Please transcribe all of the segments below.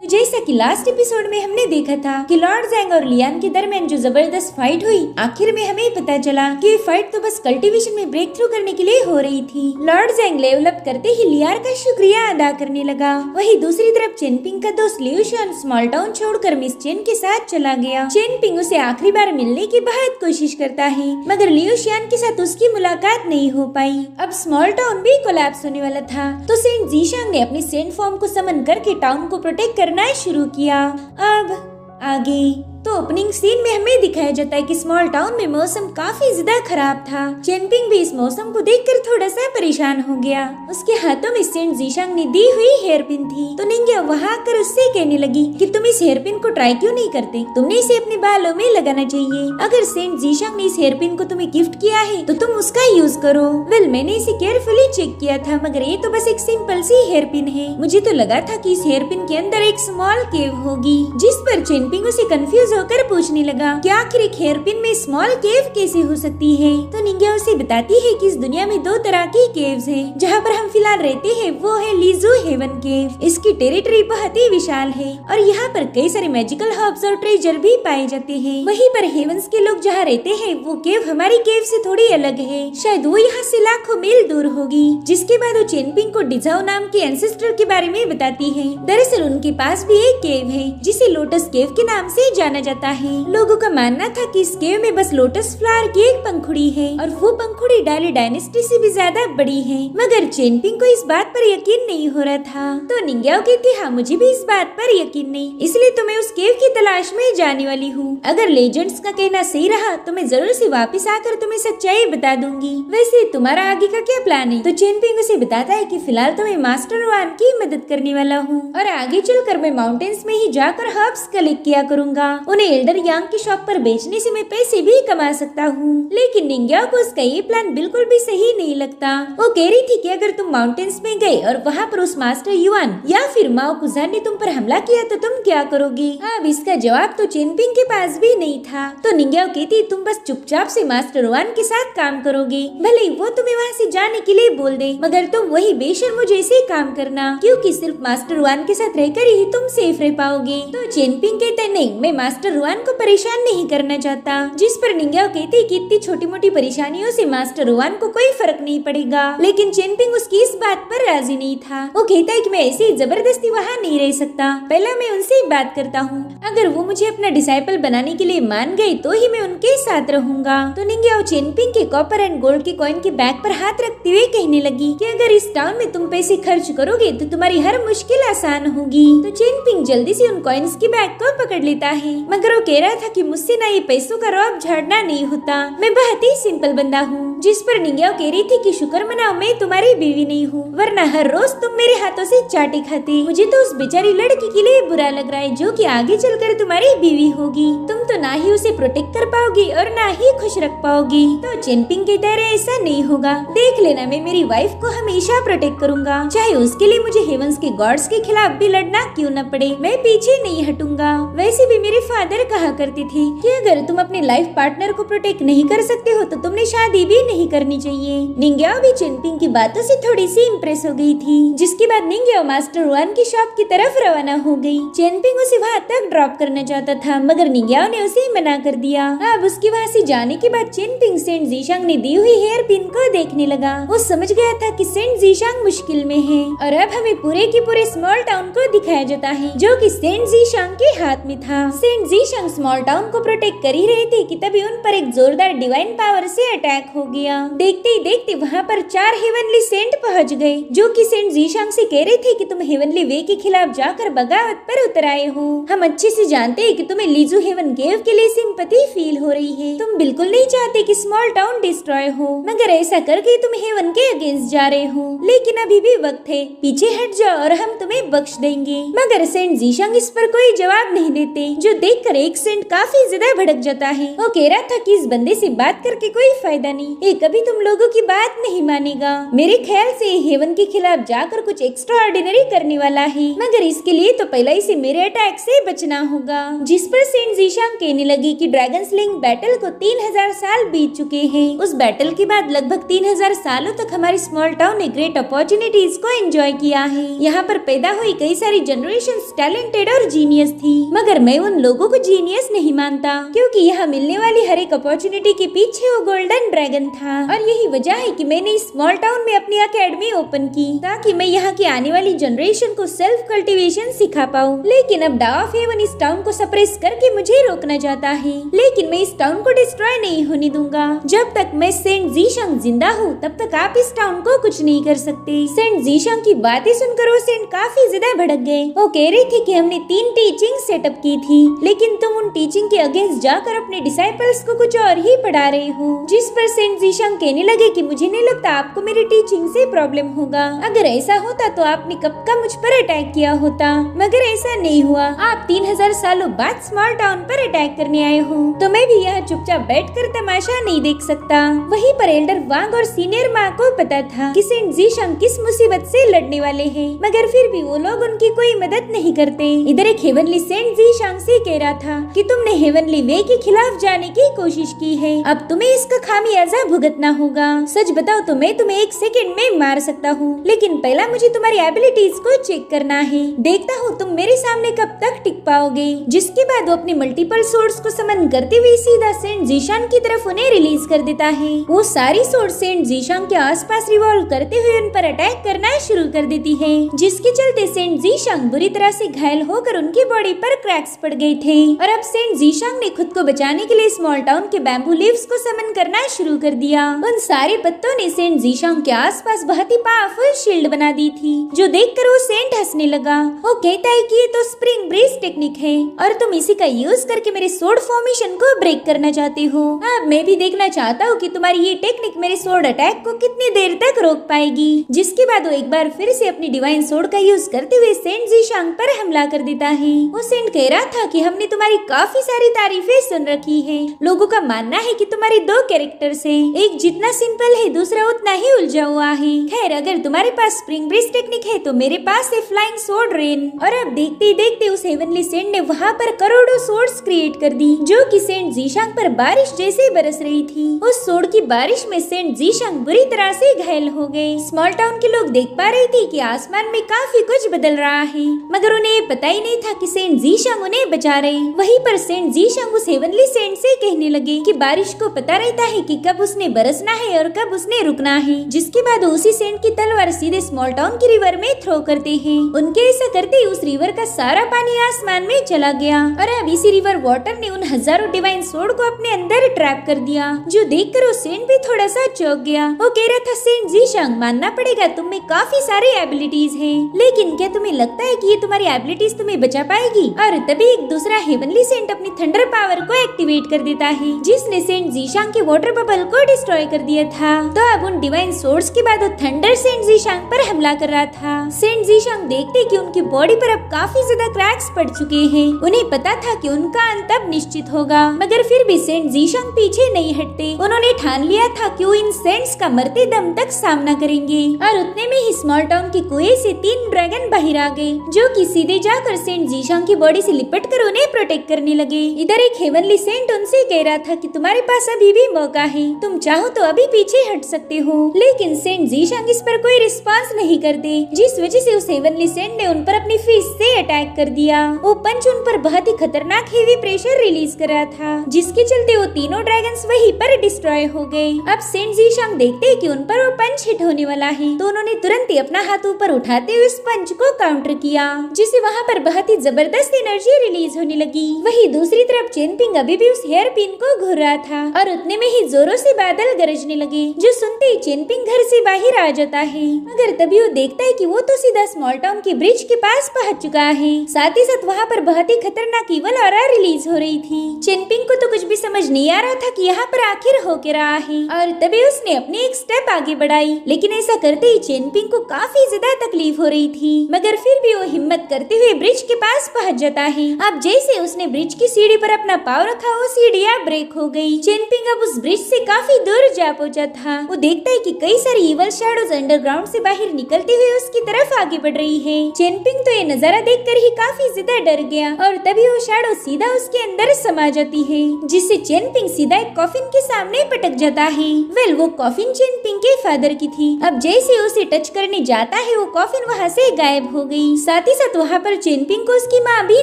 जैसा कि last episode में हमने देखा था कि लॉर्ड ज़ैंग और लियान के दरमियान जो जबरदस्त फाइट हुई, आखिर में हमें पता चला कि ये फाइट तो बस कल्टीवेशन में ब्रेक थ्रू करने के लिए हो रही थी। लॉर्ड ज़ैंग लेवल अप करते ही लियार का शुक्रिया अदा करने लगा। वहीं दूसरी तरफ चेनपिंग का दोस्त लियू शियान स्मॉल टाउन छोड़कर मिस चेन के साथ चला गया। चेनपिंग उसे आखिरी बार मिलने की बहुत कोशिश करता है, मगर लियू शियान के साथ उसकी मुलाकात नहीं हो पाई। अब स्मॉल टाउन भी कोलैप्स होने वाला था, तो सेंट जीशांग ने अपनी सेंट फॉर्म को समन करके टाउन को प्रोटेक्ट करना शुरू किया। अब आगे तो ओपनिंग सीन में हमें दिखाया जाता है कि स्मॉल टाउन में मौसम काफी ज्यादा खराब था। चेनपिंग भी इस मौसम को देखकर थोड़ा सा परेशान हो गया। उसके हाथों में सेंट जीशांग ने दी हुई हेयर पिन थी, तो निंग्या वहाँ आकर उससे कहने लगी कि तुम इस हेयर पिन को ट्राई क्यों नहीं करते, तुमने इसे अपने बालों में लगाना चाहिए। अगर सेंट जीशांग ने इस हेयर पिन को तुम्हें गिफ्ट किया है तो तुम उसका यूज करो। वेल, मैंने इसे केयरफुली चेक किया था, मगर ये तो बस एक सिंपल सी हेयर पिन है। मुझे तो लगा था कि इस हेयर पिन के अंदर एक स्मॉल केव होगी। जिस पर चेनपिंग उसे कंफ्यूज होकर पूछने लगा कि आखिर एक हेयर पिन में स्मॉल केव कैसे हो सकती है। तो निंग्या उसे बताती है कि इस दुनिया में दो तरह की केव्स हैं। जहाँ पर हम फिलहाल रहते हैं वो है लीजू हेवन केव। इसकी टेरिटरी बहुत ही विशाल है और यहाँ पर कई सारे मैजिकल हर्ब्स और ट्रेजर भी पाए जाते हैं। वहीं पर हेवंस के लोग जहाँ रहते हैं वो केव हमारी केव से थोड़ी अलग है। शायद वो यहाँ से लाखों मील दूर होगी। जिसके बाद वो चेनपिंग को डिजाओ नाम के एंसेस्टर के बारे में बताती है। दरअसल उनके पास भी एक केव है जिसे लोटस केव के नाम से जाना जाता है। लोगों का मानना था कि इस केव में बस लोटस फ्लावर की एक पंखुड़ी है और वो पंखुड़ी डाली डायनेस्टी से भी ज्यादा बड़ी है। मगर चेनपिंग को इस बात पर यकीन नहीं हो रहा था, तो निंग्याओ कहती हाँ मुझे भी इस बात पर यकीन नहीं, इसलिए तो मैं उस केव की तलाश में जाने वाली हूँ। अगर लेजेंड्स का कहना सही रहा तो मैं जरूर से वापस आकर तुम्हें सच्चाई बता दूंगी। वैसे तुम्हारा आगे का क्या प्लान है? तो चेनपिंग उसे बताता है कि फिलहाल तो मैं मास्टर वान की मदद करने वाला हूँ और आगे चलकर मैं माउंटेन्स में ही जाकर हर्ब्स कलेक्ट किया करूँगा। उन्हें एल्डर यांग की शॉप पर बेचने से मैं पैसे भी कमा सकता हूँ। लेकिन निंग्याओ को उसका ये प्लान बिल्कुल भी सही नहीं लगता। वो कह रही थी कि अगर तुम माउंटेन्स में गए और वहाँ पर उस मास्टर युआन या फिर माओ कुजान ने तुम पर हमला किया तो तुम क्या करोगी? अब इसका जवाब तो चेनपिंग के पास भी नहीं था। तो निंग्याओ कहती तुम बस चुपचाप से मास्टर युआन के साथ काम करोगे, भले वो तुम्हें वहाँ से जाने के लिए बोल दे, मगर तुम वही बेशर्मो जैसे काम करना, क्योंकि सिर्फ मास्टर युआन के साथ रहकर ही तुम सेफ रह पाओगे। तो चेनपिंग कहते नहीं, मैं मास्टर युआन को परेशान नहीं करना चाहता। जिस पर निंग्याओ कहती कि इतनी छोटी मोटी परेशानियों से मास्टर युआन को कोई फर्क नहीं पड़ेगा। लेकिन चेनपिंग उसकी इस बात पर राजी नहीं था। वो कहता है कि मैं ऐसे जबरदस्ती वहाँ नहीं रह सकता, पहले मैं उनसे बात करता हूँ। अगर वो मुझे अपना डिसाइपल बनाने के लिए मान गए तो ही मैं उनके साथ रहूंगा। तो निंग्याओ चेनपिंग के कॉपर एंड गोल्ड के कॉइन के बैग पर हाथ रखते हुए कहने लगी कि अगर इस टाउन में तुम पैसे खर्च करोगे तो तुम्हारी हर मुश्किल आसान होगी। तो चेनपिंग जल्दी से उन कॉइन्स के बैग को पकड़ लेता है, मगर वो कह रहा था कि मुझसे ना ये पैसों का रौब झाड़ना नहीं होता, मैं बहुत ही सिंपल बंदा हूँ। जिस पर निंग्याओ कह रही थी कि शुक्र मनाओ मैं तुम्हारी बीवी नहीं हूँ, वरना हर रोज तुम मेरे हाथों से चाटे खाते। मुझे तो उस बेचारी लड़की के लिए बुरा लग रहा है जो कि आगे चलकर तुम्हारी बीवी होगी। तुम तो ना ही उसे प्रोटेक्ट कर पाओगी और ना ही खुश रख पाओगी। तो चेनपिंग कहता है ऐसा नहीं होगा, देख लेना मैं मेरी वाइफ को हमेशा प्रोटेक्ट करूंगा, चाहे उसके लिए मुझे हेवंस के गॉड्स के खिलाफ भी लड़ना क्यों न पड़े, मैं पीछे नहीं हटूंगा। वैसे भी मेरे फादर कहा करते थे कि अगर तुम अपने लाइफ पार्टनर को प्रोटेक्ट नहीं कर सकते हो तो तुमने शादी भी नहीं करनी चाहिए। निंग्याओ भी चेनपिंग की बातों से थोड़ी सी इम्प्रेस हो गई थी। जिसके बाद निंग्याओ मास्टर युआन की शॉप की तरफ रवाना हो गई। चेनपिंग उसे वहाँ तक ड्रॉप करना चाहता था, मगर निंग्याओ ने उसे मना कर दिया। अब उसके वहाँ से जाने के बाद चेनपिंग सेंट जीशांग ने दी हुई हेयर पिन को देखने लगा। वो समझ गया था कि सेंट जीशांग मुश्किल में है और अब हमें पूरे के पूरे स्मॉल टाउन को दिखाया जाता है जो कि सेंट जीशांग के हाथ में था। सेंट जीशांग स्मॉल टाउन को प्रोटेक्ट कर ही रहे थे कि तभी उन पर एक जोरदार डिवाइन पावर से अटैक हो गया। देखते ही देखते वहाँ पर 4 हेवनली सेंट पहुँच गए जो कि सेंट जीशांग से कह रहे थे कि तुम हेवनली वे के खिलाफ जाकर बगावत पर उतर आए हो। हम अच्छे से जानते हैं कि तुम्हें लीजू हेवन केव के लिए सिंपैथी फील हो रही है। तुम बिल्कुल नहीं चाहते कि स्मॉल टाउन डिस्ट्रॉय हो, मगर ऐसा करके तुम हेवन के अगेंस्ट जा रहे हो। लेकिन अभी भी वक्त है, पीछे हट जाओ और हम तुम्हें बख्श देंगे। मगर सेंट जीशांग इस पर कोई जवाब नहीं देते, जो देखकर एक सेंट काफी ज्यादा भड़क जाता है। वो कह रहा था कि इस बंदे से बात करके कोई फायदा नहीं, ये कभी तुम लोगों की बात नहीं मानेगा। मेरे ख्याल से हेवन के खिलाफ जाकर कुछ एक्स्ट्रा ऑर्डिनरी करने वाला है, मगर इसके लिए तो पहले इसे मेरे अटैक से बचना होगा। जिस पर सेंट जीशांग कहने लगी कि ड्रैगन स्लिंग बैटल को 3000 साल बीत चुके हैं। उस बैटल के बाद लगभग 3000 सालों तक हमारी स्मॉल टाउन ने ग्रेट अपॉर्चुनिटीज को एंजॉय किया है। यहाँ पर पैदा हुई कई सारी जनरेशन टैलेंटेड और जीनियस थी, मगर मैं उन लोगों को जीनियस नहीं मानता, क्योंकि यहाँ मिलने वाली हर एक अपॉर्चुनिटी के पीछे वो गोल्डन ड्रैगन था। और यही वजह है कि मैंने इस स्मॉल टाउन में अपनी अकेडमी ओपन की, ताकि मैं यहाँ की आने वाली जनरेशन को सेल्फ कल्टीवेशन सिखा पाऊँ। लेकिन अब डा ऑफ हेवन इस टाउन को सप्रेस करके मुझे रोकना चाहता है, लेकिन मैं इस टाउन को डिस्ट्रॉय नहीं होने दूंगा। जब तक मैं सेंट जीशांग जिंदा हूँ तब तक आप इस टाउन को कुछ नहीं कर सकते। सेंट जीशांग की बातें सुनकर वो सेंट काफी ज्यादा भड़क गए। वो कह रहे थे कि हमने 3 टीचिंग सेटअप की थी, लेकिन तुम उन टीचिंग के अगेंस्ट जाकर अपने डिसाइपल्स को कुछ और ही पढ़ा रहे हो। जिस पर सेंट जीशांग कहने लगे कि मुझे नहीं लगता आपको मेरी टीचिंग से प्रॉब्लम होगा। अगर ऐसा होता तो आपने कब का मुझ पर अटैक किया होता, मगर ऐसा नहीं हुआ। आप 3000 सालों बाद स्मॉल टाउन पर अटैक करने आए हो, तो मैं भी यहाँ चुपचाप बैठकर तमाशा नहीं देख सकता। वहीं पर एल्डर वांग और सीनियर माँ को पता था कि सेंट जीशांग किस मुसीबत से लड़ने वाले हैं, मगर फिर भी वो लोग उनकी कोई मदद नहीं करते। इधर एक हेवनली सेंट जीशांग से कह रहा था कि तुमने हेवनली वे के खिलाफ जाने की कोशिश की है, अब तुम्हें इसका खामियाजा भुगतना होगा। सच बताओ तो मैं तुम्हें 1 सेकंड में मार सकता हूँ, लेकिन पहला मुझे तुम्हारी एबिलिटीज को चेक करना है। देखता हूँ तुम मेरे सामने कब तक टिक पाओगे। जिसके बाद वो अपने मल्टीपल सोर्स को समन करते हुए सीधा सेंट जीशांग की तरफ उन्हें रिलीज कर देता है। वो सारी सोर्स सेंट जीशांग के आसपास रिवॉल्व करते हुए उन पर अटैक करना शुरू कर देती है, जिसके चलते सेंट जीशांग बुरी तरह से घायल होकर उनकी बॉडी पर क्रैक्स पड़ गए थे। और अब सेंट जीशांग ने खुद को बचाने के लिए स्मॉल टाउन के बैम्बू लीव्स को समन करना शुरू कर दिया। उन सारे पत्तों ने सेंट जीशांग के आसपास बहुत ही पावरफुल शील्ड बना दी थी, जो देखकर वो सेंट हंसने लगा। वो कहता है कि ये तो स्प्रिंग ब्रेस टेक्निक है और तुम इसी का यूज करके मेरे सोर्ड फॉर्मेशन को ब्रेक करना चाहते हो। अब मैं भी देखना चाहता हूँ कि तुम्हारी ये टेक्निक मेरे सोर्ड अटैक को कितनी देर तक रोक पाएगी। जिसके बाद वो एक बार फिर से अपनी डिवाइन सोर्ड का यूज करते हुए सेंट जीशांग पर हमला कर देता है। वो सेंट कह रहा था कि हमने तुम्हारी काफी सारी तारीफें सुन रखी है। लोगों का मानना है कि तुम्हारे 2 कैरेक्टर्स है, एक जितना सिंपल है दूसरा उतना ही उलझा हुआ है। खैर अगर तुम्हारे पास स्प्रिंग ब्रेस टेक्निक है तो मेरे पास है फ्लाइंग सोर्ड रेन। और अब देखते ही देखते उस हेवनली सेंट ने वहाँ पर करोड़ों सोर्ड्स क्रिएट कर दी, जो कि सेंट जीशांग पर बारिश जैसे बरस रही थी। उस सोर्ड की बारिश में सेंट जीशांग बुरी तरह से घायल हो गए। स्मॉल टाउन के लोग देख पा रहे थे कि आसमान में काफी कुछ बदल रहा है, मगर उन्हें पता ही नहीं था कि सेंट जीशांग उन्हें बचा रहे। वहीं पर सेंट जीशांग उस हेवनली सेंट से कहने लगे कि बारिश को पता रहता है कि कब उसने बरसना है और कब उसने रुकना है। जिसके बाद उसी सेंट की तलवार सीधे स्मॉल टाउन की रिवर में थ्रो करते हैं। उनके ऐसा करते ही उस रिवर का सारा पानी आसमान में चला गया और अब इसी रिवर वाटर ने उन हजारों डिवाइन सोर्ड को अपने अंदर ट्रैप कर दिया, जो देखकर वो सेंट भी थोड़ा सा चौंक गया। वो कह रहा था सेंट जीशांग मानना पड़ेगा तुम में काफी सारी एबिलिटीज हैं, लेकिन क्या तुम्हें लगता है कि ये तुम्हारी एबिलिटीज तुम्हें बचा पाएगी? और तभी एक दूसरा हेवनली सेंट अपनी थंडर पावर को एक्टिवेट कर देता है, जिसने सेंट जीशांग के वाटर बबल को डिस्ट्रॉय कर दिया था। तो अब उन डिवाइन सोर्ड्स के बाद वो थंडर सेंट जीशांग पर हमला कर रहा था। सेंट जीशांग देखते कि उनकी बॉडी पर अब काफी ज्यादा क्रैक्स पड़ चुके हैं। उन्हें पता था कि उनका अंत अब निश्चित होगा, मगर फिर भी सेंट जीशांग पीछे नहीं हटते। उन्होंने ठान लिया था कि वो इन सेंट्स का मरते दम तक सामना करेंगे। और उतने में ही स्मॉल टाउन के कुएं से 3 ड्रैगन बाहर आ गए, जो कि सीधे जाकर सेंट जीशांग की बॉडी से लिपट कर उन्हें प्रोटेक्ट करने लगे। इधर एक हेवनली सेंट उनसे कह रहा था कि तुम्हारे पास अभी भी मौका है, तुम चाहो तो अभी पीछे हट सकते हो। लेकिन सेंट जीशांग इस पर कोई रिस्पांस नहीं करते, जिस वजह से उस हेवनली सेंट ने उन पर अपनी फिस्ट से अटैक कर दिया। वो पंच उन पर बहुत ही खतरनाक हेवी प्रेशर रिलीज कर रहा था, जिसके चलते वो तीनों ड्रैगन्स वहीं पर डिस्ट्रॉय हो गए। अब सेंट जीशांग देखते हैं कि उन पर वो पंच हिट होने वाला है, तो उन्होंने तुरंत ही अपना हाथ ऊपर उठाते हुए उस पंच को काउंटर किया, जिससे वहाँ पर बहुत ही जबरदस्त एनर्जी रिलीज होने लगी। वहीं दूसरी तरफ चेनपिंग अभी भी उस हेयर पिन को घूर रहा था और उतने में ही जोरों से बादल गरजने लगे, जो सुनते ही चेनपिंग घर से बाहर आ जाता है। मगर तभी वो देखता है कि वो तो सीधा स्मॉल टाउन के ब्रिज के पास पहुंच चुका है। साथ ही साथ वहाँ पर बहुत ही खतरनाक इवल ऑरा रिलीज हो रही थी। चेनपिंग को तो कुछ भी समझ नहीं आ रहा था कि यहाँ पर आखिर हो क्या रहा है, और तभी उसने अपनी एक स्टेप आगे बढ़ाई। लेकिन ऐसा करते ही चेनपिंग को काफी ज्यादा तकलीफ हो रही थी, मगर फिर भी वो हिम्मत करते हुए ब्रिज के पास पहुंच जाता है। अब जैसे उसने ब्रिज की सीढ़ी पर अपना पाँव रखा, वो सीढ़ियाँ ब्रेक हो गई। चेनपिंग अब उस ब्रिज से काफी काफी दूर जा पहुंचा था। वो देखता है कि कई सारी इवल शैडोज अंडरग्राउंड से बाहर निकलते हुए उसकी तरफ आगे बढ़ रही है। चेनपिंग तो ये नजारा देखकर ही काफी ज्यादा डर गया और तभी वो शैडो सीधा उसके अंदर समा जाती है, जिससे चेनपिंग सीधा एक कॉफिन के सामने पटक जाता है। वेल, वो कॉफिन चेनपिंग के फादर की थी। अब जैसे उसे टच करने जाता है वो कॉफिन वहाँ से गायब हो गई। साथ ही साथ वहाँ पर चेनपिंग को उसकी माँ भी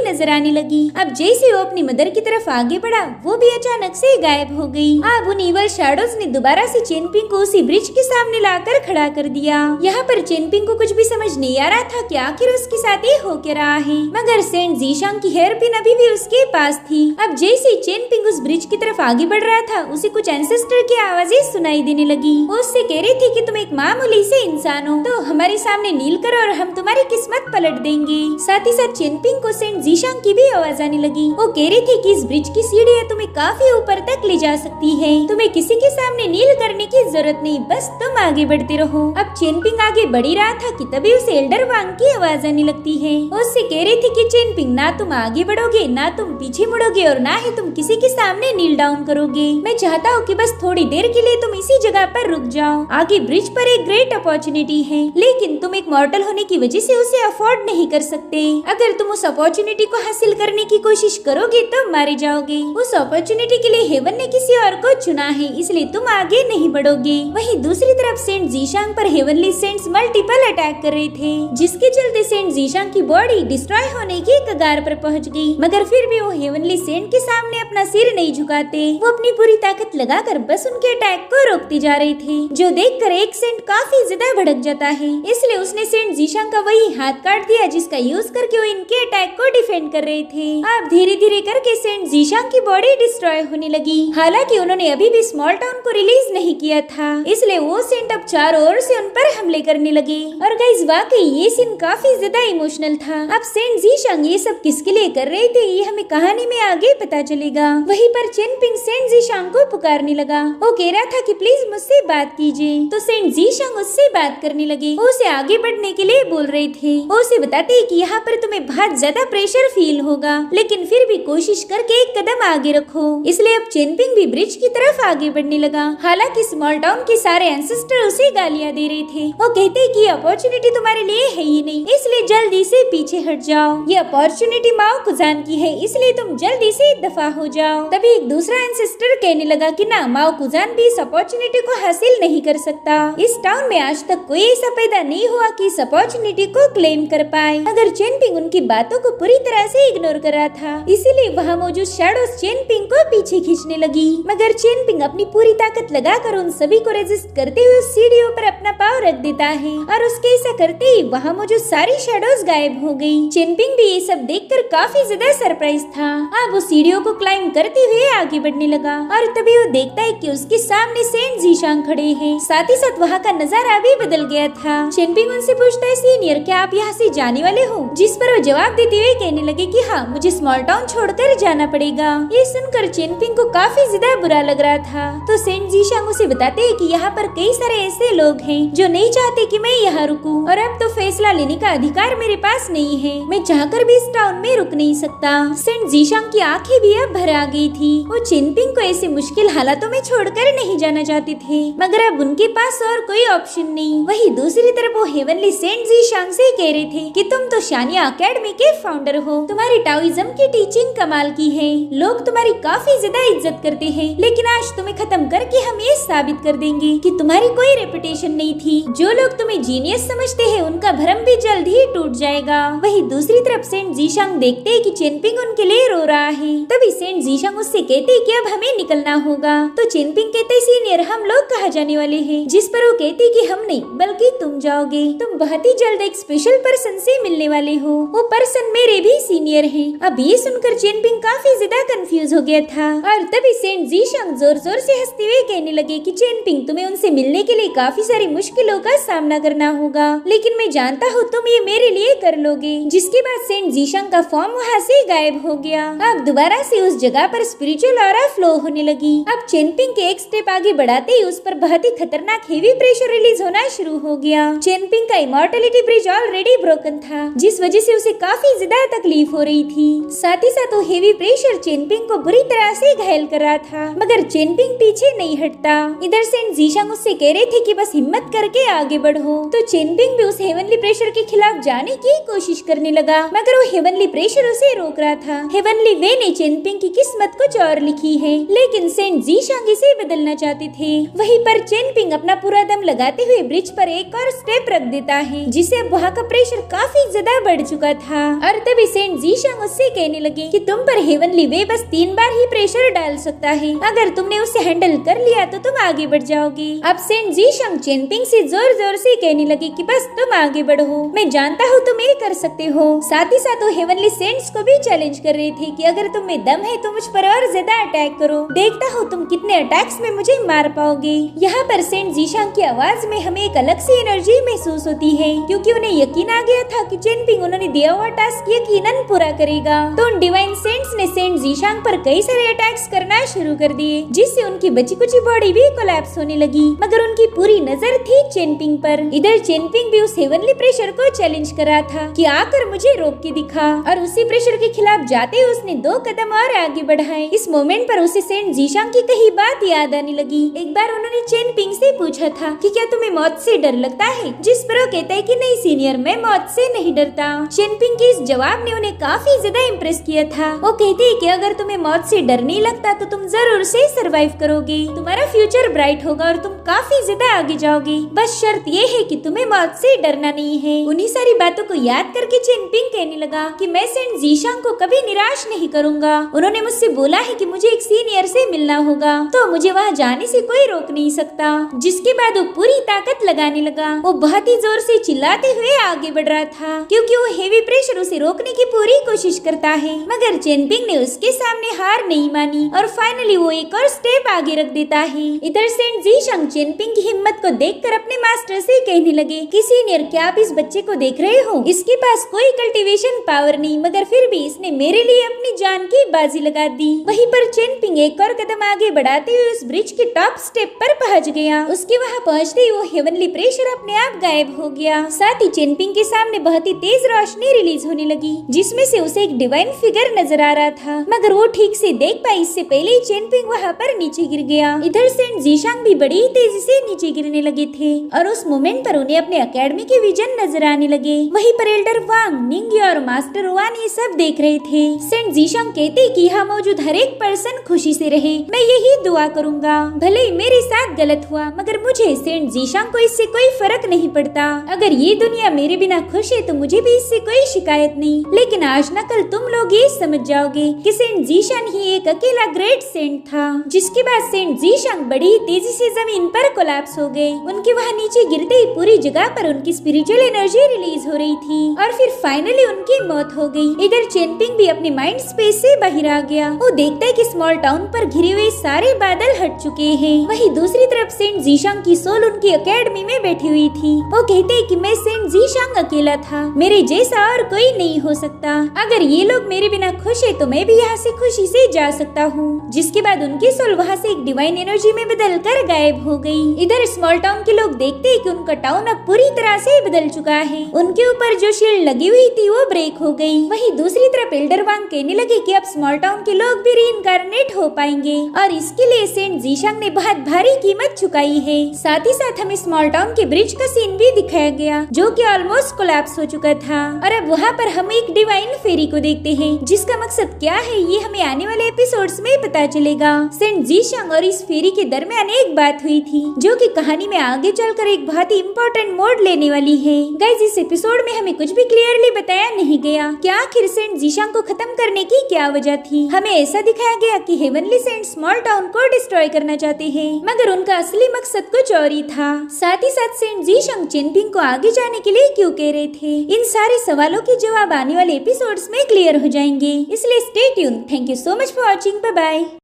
नजर आने लगी। अब जैसे वो अपनी मदर की तरफ आगे बढ़ा वो भी अचानक से गायब हो गई। अब उन इवल शैडोज ने दोबारा से चेनपिंग को उसी ब्रिज के सामने लाकर खड़ा कर दिया। यहाँ पर चेनपिंग को कुछ भी समझ नहीं आ रहा था कि आखिर उसके साथ ये हो क्या रहा है, मगर सेंट जीशांग की हेयर पिन अभी भी उसके पास थी। अब जैसे चेनपिंग उस ब्रिज की तरफ आगे बढ़ रहा था उसे कुछ एंसेस्टर की आवाजें सुनाई देने लगी। वो उससे कह रही थी कि तुम एक मामूली से इंसान हो, तो हमारे सामने नील करो और हम तुम्हारी किस्मत पलट देंगे। साथ ही साथ चेनपिंग को सेंट जीशांग की भी आवाज आने लगी। वो कह रही थी कि इस ब्रिज की सीढ़ियां तुम्हें काफी ऊपर तक ले जा सकती है, तुम्हें किसी के सामने नील करने की जरूरत नहीं, बस तुम आगे बढ़ते रहो। अब चेनपिंग आगे बढ़ ही रहा था कि तभी उसे एल्डर वांग की आवाज आने लगती है। उससे कह रही थी कि चेनपिंग, ना तुम आगे बढ़ोगे ना तुम पीछे मुड़ोगे और ना ही तुम किसी के सामने नील डाउन करोगे। मैं चाहता हूँ कि बस थोड़ी देर के लिए तुम इसी जगह पर रुक जाओ। आगे ब्रिज पर एक ग्रेट अपॉर्चुनिटी है, लेकिन तुम एक मॉर्टल होने की वजह से उसे अफोर्ड नहीं कर सकते। अगर तुम उस अपॉर्चुनिटी को हासिल करने की कोशिश करोगे तो मारे जाओगे। उस अपॉर्चुनिटी के लिए हेवन ने किसी और को चुना है, इसलिए तुम आगे नहीं बढ़ोगे। वहीं दूसरी तरफ सेंट जीशांग पर हेवनली सेंट्स मल्टीपल अटैक कर रहे थे, जिसके चलते सेंट जीशांग की बॉडी डिस्ट्रॉय होने की कगार पर पहुंच गई। मगर फिर भी वो हेवनली सेंट के सामने अपना सिर नहीं झुकाते। वो अपनी पूरी ताकत लगाकर बस उनके अटैक को रोकते जा रहे थे, जो देखकर एक सेंट काफी ज्यादा भड़क जाता है। इसलिए उसने सेंट जीशांग का वही हाथ काट दिया जिसका यूज करके वो इनके अटैक को डिफेंड कर रहे थे। अब धीरे धीरे करके सेंट जीशांग की बॉडी डिस्ट्रॉय होने लगी। हालांकि उन्होंने अभी भी स्मॉल टाउन को रिलीज नहीं किया था, इसलिए वो सेंट अब चारों ओर से उन पर हमले करने लगे। और गाइस, वाकई ये सीन काफी ज्यादा इमोशनल था। अब सेंट जीशांग ये सब किसके लिए कर रहे थे ये हमें कहानी में आगे पता चलेगा। वहीं पर चेनपिंग सेंट जीशांग को पुकारने लगा। वो कह रहा था कि प्लीज मुझसे बात कीजिए, तो सेंट जीशांग उससे बात करने लगे। वो उसे आगे बढ़ने के लिए बोल रहे थे। वो उसे बताते कि यहाँ पर तुम्हें बहुत ज्यादा प्रेशर फील होगा, लेकिन फिर भी कोशिश करके एक कदम आगे रखो। इसलिए अब चेनपिंग भी ब्रिज की तरफ आगे बढ़ने लगा। हालांकि स्मॉल टाउन के सारे एंसेस्टर उसे गालियां दे रहे थे। वो कहते कि अपॉर्चुनिटी तुम्हारे लिए है ही नहीं, इसलिए जल्दी से पीछे हट जाओ। ये अपॉर्चुनिटी माओ कुजान की है, इसलिए तुम जल्दी से दफा हो जाओ। तभी एक दूसरा एंसेस्टर कहने लगा कि ना, माओ कुजान भी इस अपॉर्चुनिटी को हासिल नहीं कर सकता। इस टाउन में आज तक कोई ऐसा पैदा नहीं हुआ कि इस अपॉर्चुनिटी को क्लेम कर पाए। अगर चेनपिंग उनकी बातों को पूरी तरह से इग्नोर कर रहा था, इसीलिए वहाँ मौजूद शैडोज चेनपिंग को पीछे खींचने लगी। मगर चेनपिंग अपनी पूरी ताकत लगाकर उन सभी को रेजिस्ट करते हुए सीढ़ियों पर अपना पाँव रख देता है, और उसके ऐसा करते ही वहाँ मौजूद सारी शैडोज गायब हो गई। चेनपिंग भी ये सब देखकर काफी ज्यादा सरप्राइज था। अब वो सीढ़ियों को क्लाइंब करते हुए आगे बढ़ने लगा, और तभी वो देखता है कि उसके सामने सेंट जीशांग खड़े हैं। साथ ही साथ वहाँ का नजारा भी बदल गया था। चेनपिंग उनसे पूछता है, सीनियर, क्या आप यहाँ से जाने वाले हो? जिस पर वो जवाब देते हुए कहने लगे कि हाँ, मुझे स्मॉल टाउन छोड़कर जाना पड़ेगा। ये सुनकर चेनपिंग को काफी ज्यादा बुरा लग रहा था। तो सेंट जीशांग उसे बताते हैं कि यहाँ पर कई सारे ऐसे लोग हैं जो नहीं चाहते कि मैं यहाँ रुकूं, और अब तो फैसला लेने का अधिकार मेरे पास नहीं है। मैं चाहकर भी इस टाउन में रुक नहीं सकता। सेंट जीशांग की आंखें भी अब भर आ गई थी। वो चेनपिंग को ऐसे मुश्किल हालातों में छोड़कर नहीं जाना चाहते थे, मगर अब उनके पास और कोई ऑप्शन नहीं। वही दूसरी तरफ वो हेवनली सेंट जीशांग से कह रहे थे कि तुम तो शानिया अकेडमी के फाउंडर हो, तुम्हारी टाओइज्म की टीचिंग कमाल की है, लोग तुम्हारी काफी ज्यादा इज्जत करते हैं, लेकिन आज तुम्हें खत्म करके हम ये साबित कर देंगे कि तुम्हारी कोई रेपुटेशन नहीं थी। जो लोग तुम्हें जीनियस समझते हैं उनका भ्रम भी जल्द ही टूट जाएगा। वही दूसरी तरफ सेंट जीशांग देखते हैं कि चेनपिंग उनके लिए रो रहा है। तभी सेंट जीशांग उससे कहते हैं कि अब हमें निकलना होगा। तो चेनपिंग कहते हैं, सीनियर, हम लोग कहाँ जाने वाले हैं? जिस पर वो कहती कि हम नहीं बल्कि तुम जाओगे। तुम बहुत ही जल्द एक स्पेशल पर्सन से मिलने वाले हो, वो पर्सन मेरे भी सीनियर है। अब ये सुनकर चेनपिंग काफी ज्यादा कंफ्यूज हो गया था, और तभी सेंट जीशांग जोर जोर से हंसते हुए कहने लगे कि चेनपिंग, तुम्हें उनसे मिलने के लिए काफी सारी मुश्किलों का सामना करना होगा, लेकिन मैं जानता हूँ तुम ये मेरे लिए कर लोगे। जिसके बाद सेंट जीशांग का फॉर्म वहाँ से गायब हो गया। अब दोबारा से उस जगह पर स्पिरिचुअल ऑरा फ्लो होने लगी। अब चेनपिंग के एक स्टेप आगे बढ़ाते ही उस पर बहुत ही खतरनाक हेवी प्रेशर रिलीज होना शुरू हो गया। चेनपिंग का इमॉर्टलिटी ब्रिज ऑलरेडी ब्रोकन था, जिस वजह से उसे काफी ज्यादा तकलीफ तकलीफ हो रही थी। साथ ही साथ वो हेवी प्रेशर चेनपिंग को बुरी तरह से घायल कर रहा था, मगर चेनपिंग पीछे नहीं हटता। इधर सेंट जीशांग उससे कह रहे थे कि बस हिम्मत करके आगे बढ़ो, तो चेनपिंग भी उस हेवनली प्रेशर के खिलाफ जाने की कोशिश करने लगा, मगर वो हेवनली प्रेशर उसे रोक रहा था। हेवनली वे ने चेनपिंग की किस्मत कुछ और लिखी है, लेकिन सेंट जीशांग इसे बदलना चाहते थे। वहीं पर चेनपिंग अपना पूरा दम लगाते हुए ब्रिज पर एक और स्टेप रख देता है, जिससे अब वहाँ का प्रेशर काफी ज्यादा बढ़ चुका था। और तभी सेंट जीशांग उससे कहने लगे कि तुम पर हेवनली वे बस 3 बार ही प्रेशर डाल सकता है, अगर तुमने उसे हैंडल कर लिया तो तुम आगे बढ़ जाओगे। अब सेंट जीशांग चेनपिंग से जोर जोर से कहने लगे कि बस तुम आगे बढ़ो, मैं जानता हूँ तुम ये कर सकते हो। साथ ही साथ वो हेवनली सेंट्स को भी चैलेंज कर रहे थे कि अगर तुम में दम है तो मुझ पर और ज्यादा अटैक करो, देखता हूँ तुम कितने अटैक्स में मुझे मार पाओगे। यहाँ पर सेंट जीशांग की आवाज में हमें एक अलग सी एनर्जी महसूस होती है, क्योंकि उन्हें यकीन आ गया था कि चेनपिंग उन्होंने दिया हुआ टास्क यकीनन पूरा करेगा। तो उन डिवाइन सेंट्स ने सेंट जीशांग पर कई सारे अटैक्स करना शुरू कर दिए, जिससे उनकी बची कुची बॉडी भी कोलैप्स होने लगी, मगर उनकी पूरी नजर थी चेनपिंग पर। इधर चेनपिंग भी उस हेवनली प्रेशर को चैलेंज कर रहा था कि आकर मुझे रोक के दिखा, और उसी प्रेशर के खिलाफ जाते हुए उसने 2 कदम और आगे बढ़ाए। इस मोमेंट पर उसे सेंट जीशांग की कही बात याद आने लगी। एक बार उन्होंने चेनपिंग से पूछा था कि क्या तुम्हें मौत से डर लगता है, जिस पर वो कहता है कि नहीं सीनियर, मैं मौत से नहीं डरता। चेनपिंग के इस जवाब ने उन्हें काफी ज्यादा इम्प्रेस किया था। वो कहते हैं कि अगर तुम्हें मौत से डर नहीं लगता तो तुम जरूर से सरवाइव करोगे, तुम्हारा फ्यूचर ब्राइट होगा और तुम काफी ज्यादा आगे जाओगे, बस शर्त ये है कि तुम्हें मौत से डरना नहीं है। उन्हीं सारी बातों को याद करके चेनपिंग कहने लगा कि मैं सेंट जीशांग को कभी निराश नहीं करूंगा। उन्होंने मुझसे बोला है कि मुझे एक सीनियर से मिलना होगा, तो मुझे वहाँ जाने से कोई रोक नहीं सकता। जिसके बाद वो पूरी ताकत लगाने लगा। वो बहुत ही जोर से चिल्लाते हुए आगे बढ़ रहा था, क्योंकि वो हेवी प्रेशर उसे रोकने की पूरी कोशिश करता है, मगर चेनपिंग ने उसके सामने हार नहीं मानी और फाइनली वो एक और स्टेप आगे रख देता है। इधर सेंट जीशांग चेनपिंग की हिम्मत को देखकर अपने मास्टर से कहने लगे कि सीनियर, क्या आप इस बच्चे को देख रहे हो? इसके पास कोई कल्टीवेशन पावर नहीं, मगर फिर भी इसने मेरे लिए अपनी जान की बाजी लगा दी। वहीं पर चेनपिंग एक और कदम आगे बढ़ाते हुए उस ब्रिज के टॉप स्टेप पर पहुंच गया। उसके वहां पहुंचते ही वो हेवनली प्रेशर अपने आप गायब हो गया। साथ ही चेनपिंग के सामने बहुत ही तेज रोशनी रिलीज होने लगी, जिसमें से उसे एक डिवाइन फिगर नजर आ रहा था, मगर वो ठीक से देख पाई इससे पहले ही चेनपिंग वहाँ पर नीचे गिर गया। इधर सेंट जीशांग भी बड़ी तेजी से नीचे गिरने लगे थे, और उस मोमेंट पर उन्हें अपने अकेडमी के विजन नजर आने लगे। वहीं पर एल्डर वांग, निंगी और मास्टर वान ये सब देख रहे थे। सेंट जीशांग कहते कि यहाँ मौजूद हर एक पर्सन खुशी से रहे, मैं यही दुआ करूंगा। भले ही मेरे साथ गलत हुआ, मगर मुझे सेंट जीशांग को इससे कोई फर्क नहीं पड़ता। अगर ये दुनिया मेरे बिना खुश है तो मुझे भी इससे कोई शिकायत नहीं, लेकिन आज न कल तुम लोग ये समझ जाओगे कि सेंट जीशांग ही एक अकेला ग्रेट सेंट था। जिसके बाद सेंट जीशांग बड़ी तेजी से जमीन पर कोलैप्स हो गए। उनके वहाँ नीचे गिरते ही पूरी जगह पर उनकी स्पिरिचुअल एनर्जी रिलीज हो रही थी, और फिर फाइनली उनकी मौत हो गई। इधर चेनपिंग भी अपने माइंड स्पेस से बाहर आ गया। वो देखता है कि स्मॉल टाउन पर घिरे हुए सारे बादल हट चुके हैं। वहीं दूसरी तरफ सेंट जीशांग की सोल उनकी अकेडमी में बैठी हुई थी। वो कहते हैं कि मैं सेंट जीशांग अकेला था, मेरे जैसा और कोई नहीं हो सकता। अगर ये लोग मेरे बिना खुश है तो मैं भी यहाँ से खुशी से जा सकता हूँ। जिसके बाद उनकी सोल वहाँ से एक डिवाइन एनर्जी में बदल कर गायब हो गई। इधर स्मॉल टाउन के लोग देखते हैं कि उनका टाउन अब पूरी तरह से बदल चुका है। उनके ऊपर जो शील्ड लगी हुई थी वो ब्रेक हो गई। वहीं दूसरी तरफ एल्डर वांग कहने लगे कि अब स्मॉल टाउन के लोग भी रीइंकार्नेट हो पाएंगे, और इसके लिए सेंट जीशांग ने बहुत भारी कीमत चुकाई है। साथ ही साथ हमें स्मॉल टाउन के ब्रिज का सीन भी दिखाया गया, जो कि ऑलमोस्ट कोलैप्स हो चुका था। और अब वहाँ पर हम एक डिवाइन फेरी को देखते हैं, जिसका मकसद क्या है ये हमें आने वाले एपिसोड्स में पता चलेगा। सेंट जीशांग और इस फेरी के दरमियान एक बात हुई थी, जो कि कहानी में आगे चलकर एक बहुत ही इम्पोर्टेंट मोड़ लेने वाली है। गाइस, इस एपिसोड में हमें कुछ भी क्लियरली बताया नहीं गया कि आखिर सेंट जीशांग को खत्म करने की क्या वजह थी। हमें ऐसा दिखाया गया कि हेवनली सेंट स्मॉल टाउन को डिस्ट्रॉय करना चाहते हैं, मगर उनका असली मकसद कुछ और ही था। साथ ही साथ सेंट जीशांग चेनपिंग को आगे जाने के लिए क्यों कह रहे थे, इन सारे सवालों के जवाब आने वाले एपिसोड्स में क्लियर हो जाएंगे। इसलिए stay tune. Thank you so much for watching. Bye bye.